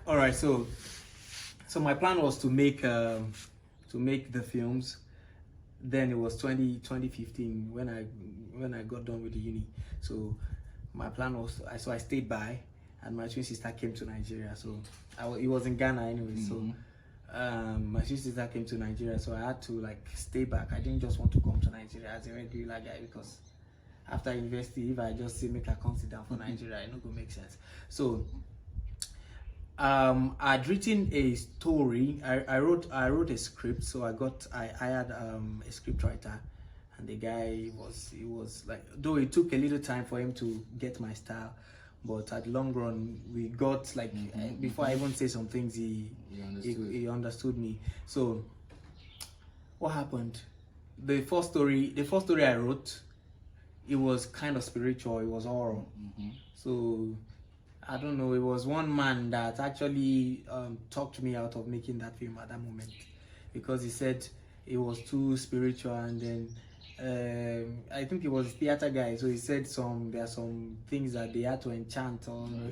All right, so my plan was to make the films. Then it was 2015 when I got done with the uni. So my plan was, so I stayed by, and my twin sister came to Nigeria. So it was in Ghana anyway. So my twin sister came to Nigeria, so I had to like stay back. I didn't just want to come to Nigeria as a regular guy, because after university, if I just say make I come sit down for Nigeria, it not gonna make sense. So I'd written a story. I wrote a script. So I hired a script writer, and the guy was like, though it took a little time for him to get my style, but at the long run we got like before I even say some things, he understood me. So what happened? The first story I wrote, it was kind of spiritual. It was horror. So I don't know, it was one man that actually talked me out of making that film at that moment, because he said it was too spiritual, and then I think it was a theater guy, so he said there are some things that they had to enchant on.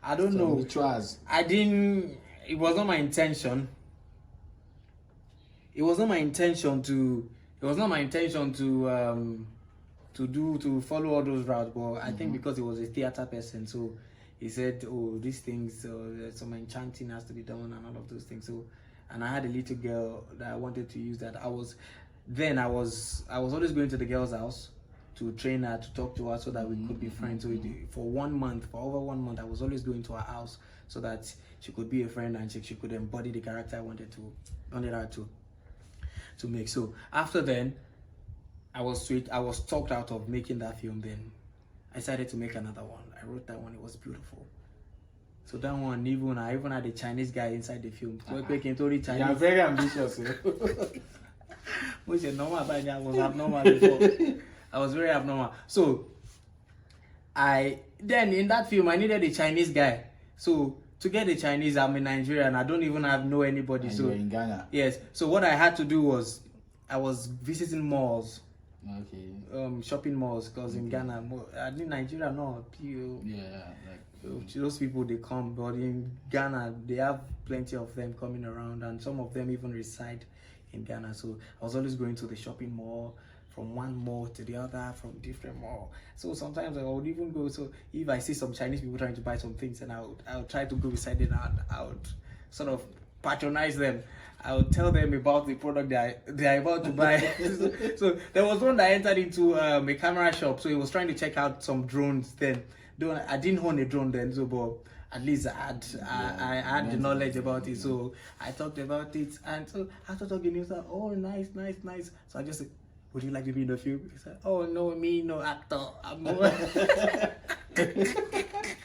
I don't know. Rituals. It was not my intention. It was not my intention to follow all those routes, but I think because he was a theater person, so he said, oh, these things, some enchanting has to be done and all of those things. So, and I had a little girl that I wanted to use that. I was always going to the girl's house to train her, to talk to her, so that we could be friends. So for over 1 month, I was always going to her house so that she could be a friend, and she could embody the character I wanted her to make. So after then, I was talked out of making that film. Then I decided to make another one. I wrote that one. It was beautiful. So that one, I even had a Chinese guy inside the film. You are very ambitious. Which is normal, but I was abnormal before. I was very abnormal. So then in that film, I needed a Chinese guy. So to get a Chinese, I'm in Nigeria and I don't even know anybody. And so you're in Ghana. Yes. So what I had to do was, I was visiting malls. Okay. Shopping malls, because in Ghana, I think Nigeria, no, those people, they come, but in Ghana they have plenty of them coming around, and some of them even reside in Ghana. So I was always going to the shopping mall, from one mall to the other, from different mall. So sometimes I would even go. So if I see some Chinese people trying to buy some things, and I would try to go beside them, and I would sort of patronize them. I would tell them about the product they are about to buy. So there was one that entered into a camera shop. So he was trying to check out some drones. Then, though I didn't own a drone then, so but at least I had the knowledge about it. So I talked about it, and so after talking, he was like, "Oh, nice." So I just said, "Would you like to be in the film?" He said, "Oh no, me no actor. I'm more."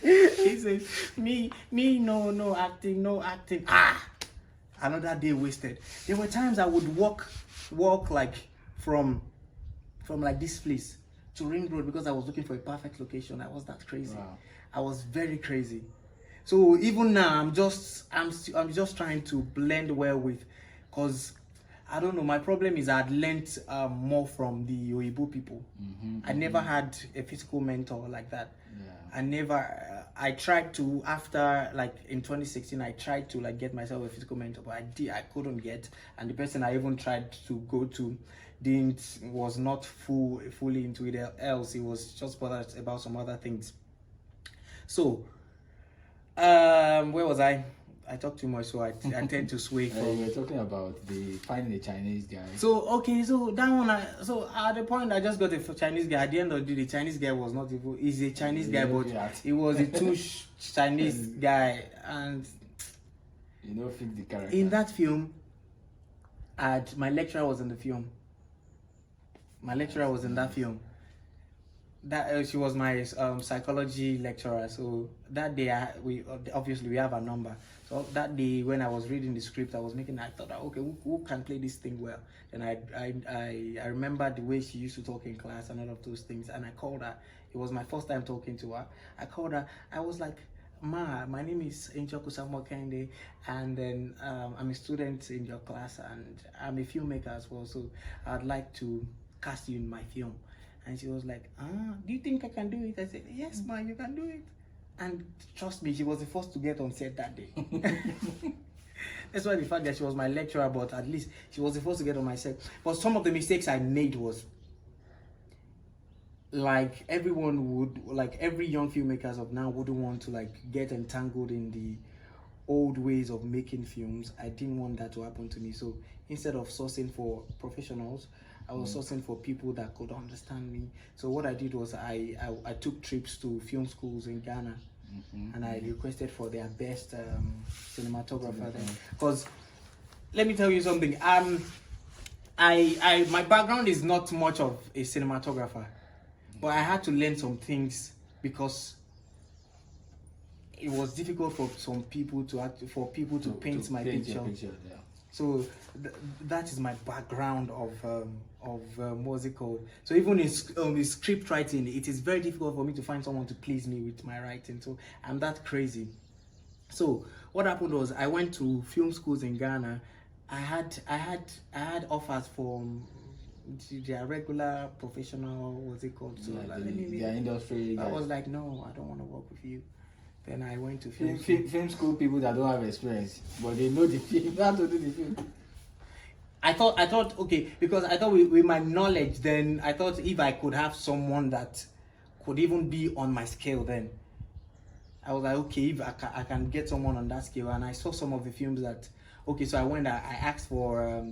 He says, "Me no acting, no acting." Another day wasted. There were times I would walk like from like this place to Ring Road, because I was looking for a perfect location. I was that crazy. Wow. I was very crazy. So even now, I'm just trying to blend well with, because I don't know, my problem is I'd learnt more from the Oyibo people. I never had a physical mentor like that. I tried to, after like in 2016, I tried to like get myself a physical mentor, but I couldn't get, and the person I even tried to go to was not fully into it, else he was just bothered about some other things. So where was I? I talk too much, so I tend to sway from. You were talking about finding a Chinese guy. So okay, so that one, so at the point I just got a Chinese guy. At the end of the day, the Chinese guy was not evil. He's a Chinese guy, but he was a too Chinese guy, and you know, fit the character. In that film, my lecturer was in the film. My lecturer was in that film. That she was my psychology lecturer. So that day we obviously have a number. So that day when I was reading the script, I thought, okay, who can play this thing well? And I remember the way she used to talk in class and all of those things. And I called her. It was my first time talking to her. I called her. I was like, "Ma, my name is Njoku Kehinde, and then I'm a student in your class, and I'm a filmmaker as well. So I'd like to cast you in my film." And she was like, "Do you think I can do it?" I said, "Yes, ma, you can do it." And trust me, she was the first to get on set that day. That's why the fact that she was my lecturer, but at least she was the first to get on my set. But some of the mistakes I made was, like everyone would, like every young filmmakers of now wouldn't want to like get entangled in the old ways of making films. I didn't want that to happen to me. So instead of sourcing for professionals, I was sourcing for people that could understand me. So what I did was I took trips to film schools in Ghana, and I requested for their best cinematographer then. Because let me tell you something. I my background is not much of a cinematographer, but I had to learn some things because it was difficult for some people to paint my picture. Yeah. So that is my background of what's it called. So even in script writing, it is very difficult for me to find someone to please me with my writing. So I'm that crazy. So what happened was I went to film schools in Ghana. I had offers from their regular professional, what's it called? So Yeah, like, their industry. I was like, no, I don't want to work with you. Then I went to film school people that don't have experience, but they know the film, how to do the film. I thought okay, because I thought with my knowledge, then I thought if I could have someone that could even be on my scale, then I was like, okay, if I can get someone on that scale. And I saw some of the films that, okay, so I asked for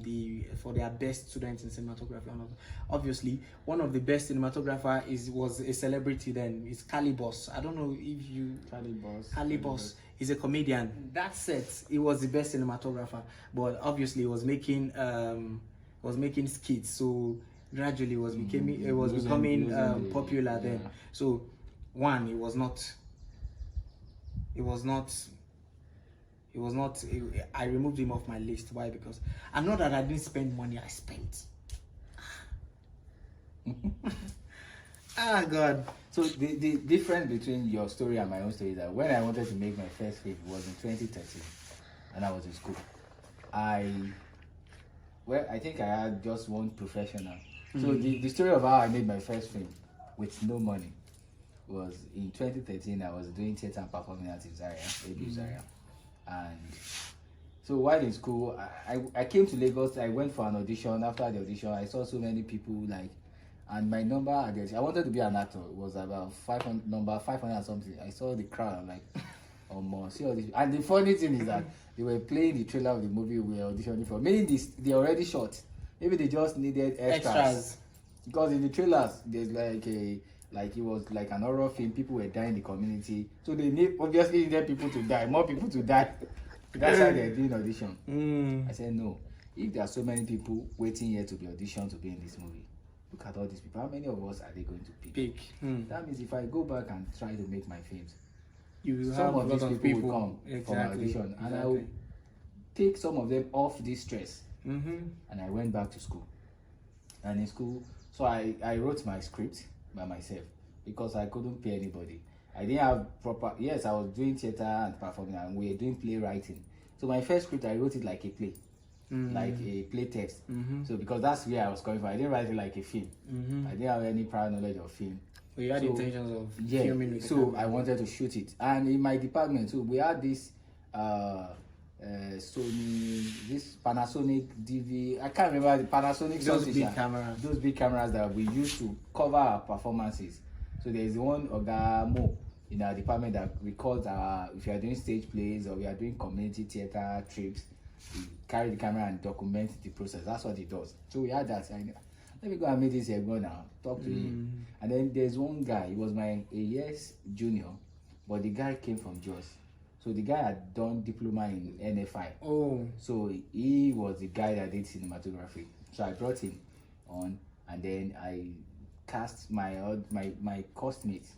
their best students in cinematography. And obviously, one of the best cinematographer was a celebrity then. It's Calibos. I don't know if you... Calibos is a comedian. That set, he was the best cinematographer. But obviously, he was making skits. So gradually, it was becoming popular then. So one, it was not. I removed him off my list. Why? Because I'm not that I didn't spend money. I spent. Ah, God. So the difference between your story and my own story is that when I wanted to make my first film was in 2013, and I was in school. I think I had just one professional. So the story of how I made my first film with no money was in 2013. I was doing theater and performing arts in Zaria, Zaria. And so while in school, I came to Lagos. I went for an audition. After the audition, I saw so many people and my number, I wanted to be an actor. It was about 500 and something. I saw the crowd. I'm like, oh more, see all this. And the funny thing is that they were playing the trailer of the movie we were auditioning for. Meaning they already shot. Maybe they just needed extras. Because in the trailers, there's like it was like an horror film. People were dying in the community, so they obviously needed people to die, more people to die. That's why they're doing audition. I said no. If there are so many people waiting here to be auditioned to be in this movie, look at all these people. How many of us are they going to pick? That means if I go back and try to make my films, some of these people will come for my audition, and I will take some of them off this stress. And I went back to school, and in school, so I wrote my script by myself because I couldn't pay anybody. I didn't have proper. Yes, I was doing theater and performing, and we were doing playwriting. So my first script, I wrote it like a play, like a play text. So because that's where I was coming from, I didn't write it like a film. I didn't have any prior knowledge of film. Well, you had intentions of filming with so I wanted to shoot it, and in my department too, we had this Sony, this Panasonic DV. I can't remember the Panasonic. Those big cameras. Those big cameras that we used to cover our performances. So there is one Oga Mo in our department that records if you are doing stage plays or we are doing community theater trips, we carry the camera and document the process. That's what he does. So we had that. Let me go and meet this here go now. Talk to him. And then there's one guy. He was a year's junior, but the guy came from Jos. So the guy had done diploma in NFI. So he was the guy that did cinematography. So I brought him on, and then I cast my course mates.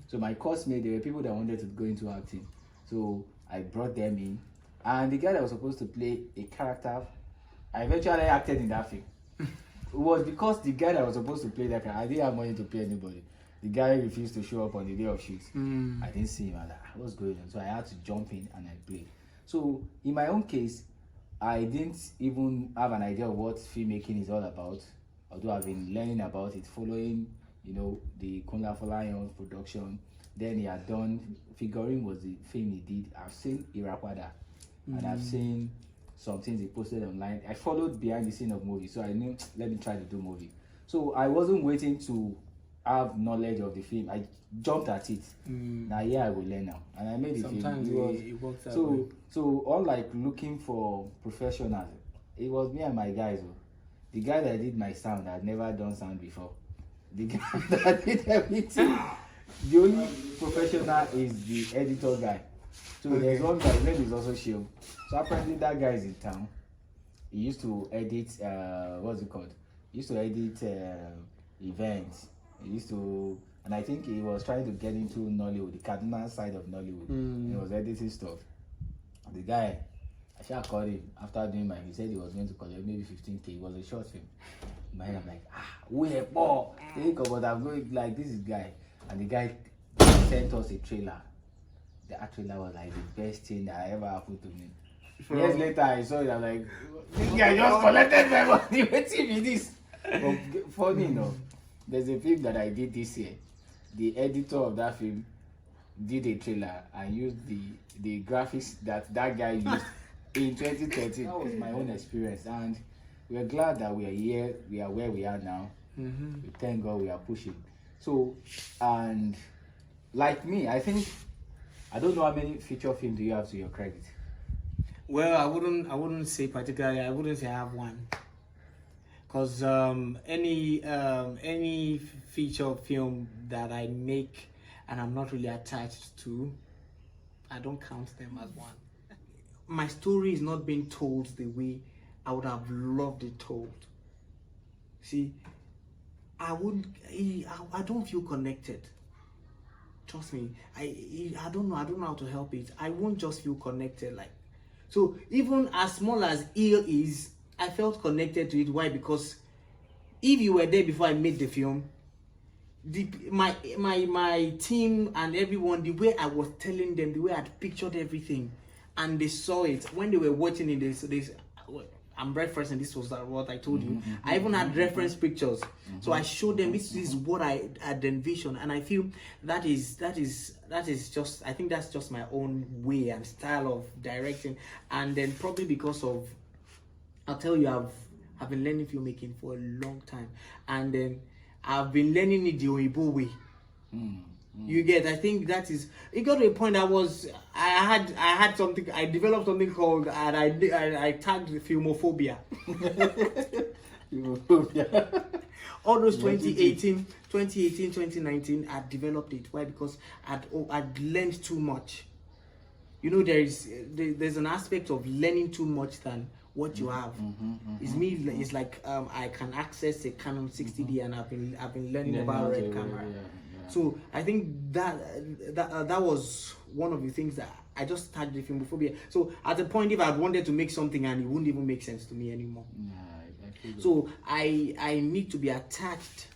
So my course mates, there were people that wanted to go into acting. So I brought them in, and the guy that was supposed to play a character, I eventually acted in that film. It was because the guy that was supposed to play that character, I didn't have money to pay anybody. The guy refused to show up on the day of shoots. I didn't see him. I was like, what's going on? So I had to jump in and I played. So in my own case, I didn't even have an idea of what filmmaking is all about. Although I've been learning about it, following, the Kunla Folayon's production, Then he had done Figuring was the film he did. I've seen Irakwada, and I've seen some things he posted online. I followed behind the scene of movies, so I knew let me try to do movie. So I wasn't waiting to have knowledge of the film. I jumped at it. Now I will learn now, and I made the Sometimes film. it works that way. So unlike looking for professionals, it was me and my guys. The guy that did my sound, I'd never done sound before. The guy that did everything. The only professional is the editor guy. So there's one guy, his name is also Shio. So apparently that guy is in town. He used to edit what's it called? He used to edit events. He used to, and I think he was trying to get into Nollywood, the Kaduna side of Nollywood. He was editing stuff. The guy, I shall call him after doing my. He said he was going to collect maybe 15K. It was a short film. Man, I'm like, we're poor. But I'm going like this is guy, and the guy sent us a trailer. That trailer was like the best thing that ever happened to me. Years later, I saw it. I'm like, this guy just collected my money. What TV this? But funny enough, there's a film that I did this year. The editor of that film did a trailer and used the graphics that guy used in 2013. That was my own experience, and we're glad that we are here. We are where we are now. We thank God we are pushing. So, and like me, I think I don't know how many feature films do you have to your credit. Well, I wouldn't say particularly. I wouldn't say I have one, because any feature film that I make and I'm not really attached to, I don't count them as one. My story is not being told the way I would have loved it told. See, I don't feel connected. Trust me, I don't know how to help it. I won't just feel connected like. So even as small as ill is, I felt connected to it. Why? Because if you were there before I made the film, my team and everyone, the way I was telling them, the way I'd pictured everything, and they saw it when they were watching it. I'm referencing, this was what I told you. I even had reference pictures, so I showed them this is what I had envisioned, and I feel that is just, I think that's just my own way and style of directing. And then probably because of, I'll tell you, I've been learning filmmaking for a long time, and then I've been learning it the Oyibo way. You get, I think that is, it got to a point I had something, I developed something called, and I tagged Filmophobia. Filmophobia. All those 2018, 2019, I developed it. Why? Because I'd learned too much. You know, there's an aspect of learning too much than what you have. It's like I can access a Canon 60D, and I've been learning about red camera. So I think that was one of the things that I just started the Filmophobia. So at the point, if I wanted to make something and it wouldn't even make sense to me anymore. So I need to be attached.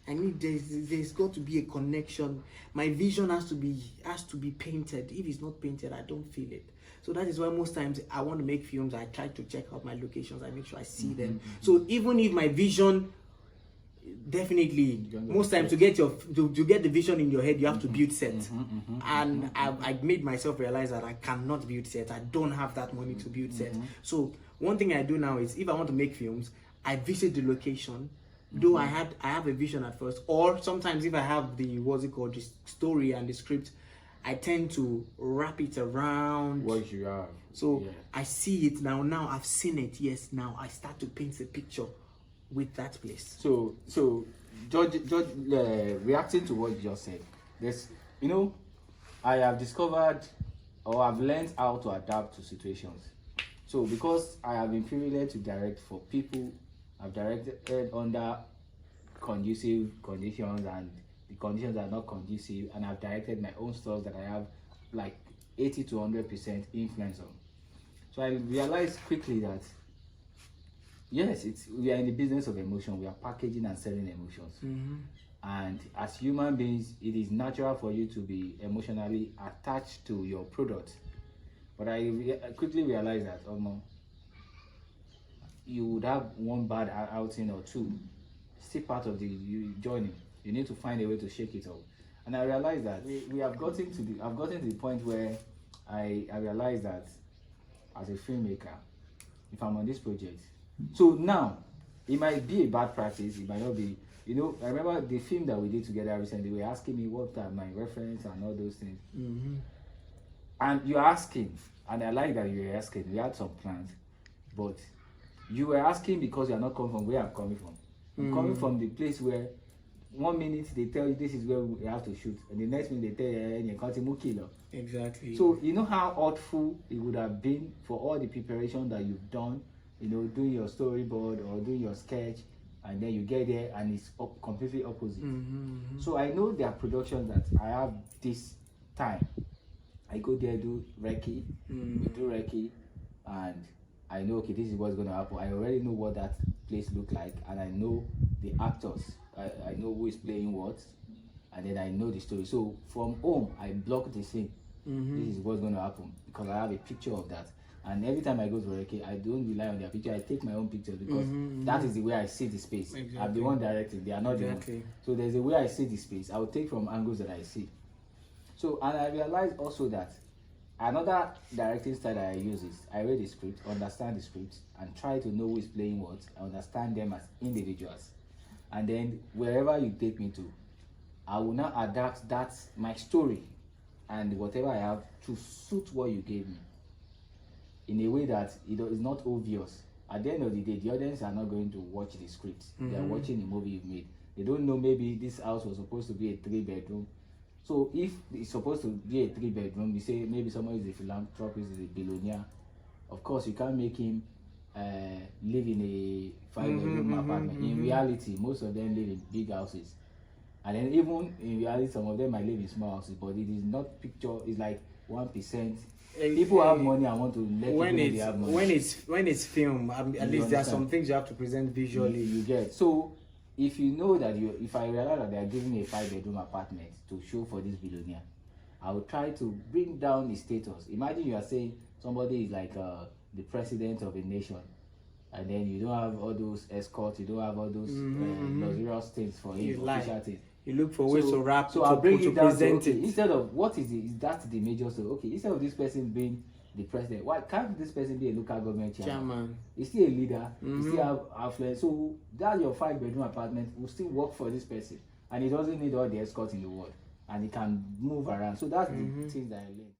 There's got to be a connection. My vision has to be painted. If it's not painted, I don't feel it. So that is why most times I want to make films, I try to check out my locations. I make sure I see them. So even if my vision, definitely most times to get the vision in your head, you have to build sets. And I made myself realize that I cannot build sets. I don't have that money to build sets. So one thing I do now is, if I want to make films, I visit the location. Though I have a vision at first, or sometimes if I have the the story and the script, I tend to wrap it around what you have. So I see it now. Now I've seen it. Yes, now I start to paint a picture with that place. So George, reacting to what you just said, I have discovered, or I've learned how to adapt to situations. So because I have been privileged to direct for people, I've directed under conducive conditions, and the conditions are not conducive, and I've directed my own stuff that I have like 80 to 100% influence on. So I realized quickly that yes, we are in the business of emotion. We are packaging and selling emotions. And as human beings, it is natural for you to be emotionally attached to your product. But I quickly realized that you would have one bad outing or two. Still part of the journey. You need to find a way to shake it up. And I realized that we have gotten to the I've gotten to the point where I realized that as a filmmaker, if I'm on this project, so now it might be a bad practice, it might not be. You know, I remember the film that we did together recently. They were asking me what are my reference and all those things. And you're asking, and I like that you're asking. We had some plans, but you were asking because you're not coming from where I'm coming from. I'm coming from the place where 1 minute they tell you this is where we have to shoot, and the next minute they tell you you can't move kilo. Exactly. So you know how awful it would have been for all the preparation that you've done, you know, doing your storyboard or doing your sketch, and then you get there and it's completely opposite. So I know there are productions that I have this time. I go there, do recce, we do recce, and I know, okay, this is what's going to happen. I already know what that place look like, and I know the actors. I know who is playing what, and then I know the story. So from home, I block the scene. This is what's going to happen because I have a picture of that. And every time I go to recce, I don't rely on their picture. I take my own pictures because that is the way I see the space. Exactly. I'm the one directing. They are not the one. So there's a way I see the space. I will take from angles that I see. So, and I realized also that another directing style that I use is I read the script, understand the script, and try to know who is playing what, and understand them as individuals. And then wherever you take me to, I will now adapt that my story and whatever I have to suit what you gave me in a way that it is not obvious. At the end of the day, the audience are not going to watch the script. They are watching the movie you've made. They don't know maybe this house was supposed to be a 3-bedroom. So if it's supposed to be a 3-bedroom, you say maybe somebody is a philanthropist, is a billionaire. Of course, you can't make him live in a 5-bedroom apartment. In reality, most of them live in big houses. And then even in reality, some of them might live in small houses, but it is not picture, it's like 1%. People have money and want to let people know they have money. When it's film, at least there are some things you have to present visually. You get. So if you know that if I realize that they are giving me a 5-bedroom apartment to show for this billionaire, I will try to bring down the status. Imagine you are saying somebody is like the president of a nation, and then you don't have all those escorts, you don't have all those luxurious things for him, official things. You look for ways to wrap. So I'll bring it down. Present to, it. Instead of what is that the major story? Okay, instead of this person being the president, why can't this person be a local government chairman? He's still a leader. He still have affluence. So that your 5-bedroom apartment will still work for this person, and he doesn't need all the escorts in the world, and he can move around. So that's the things that I learned.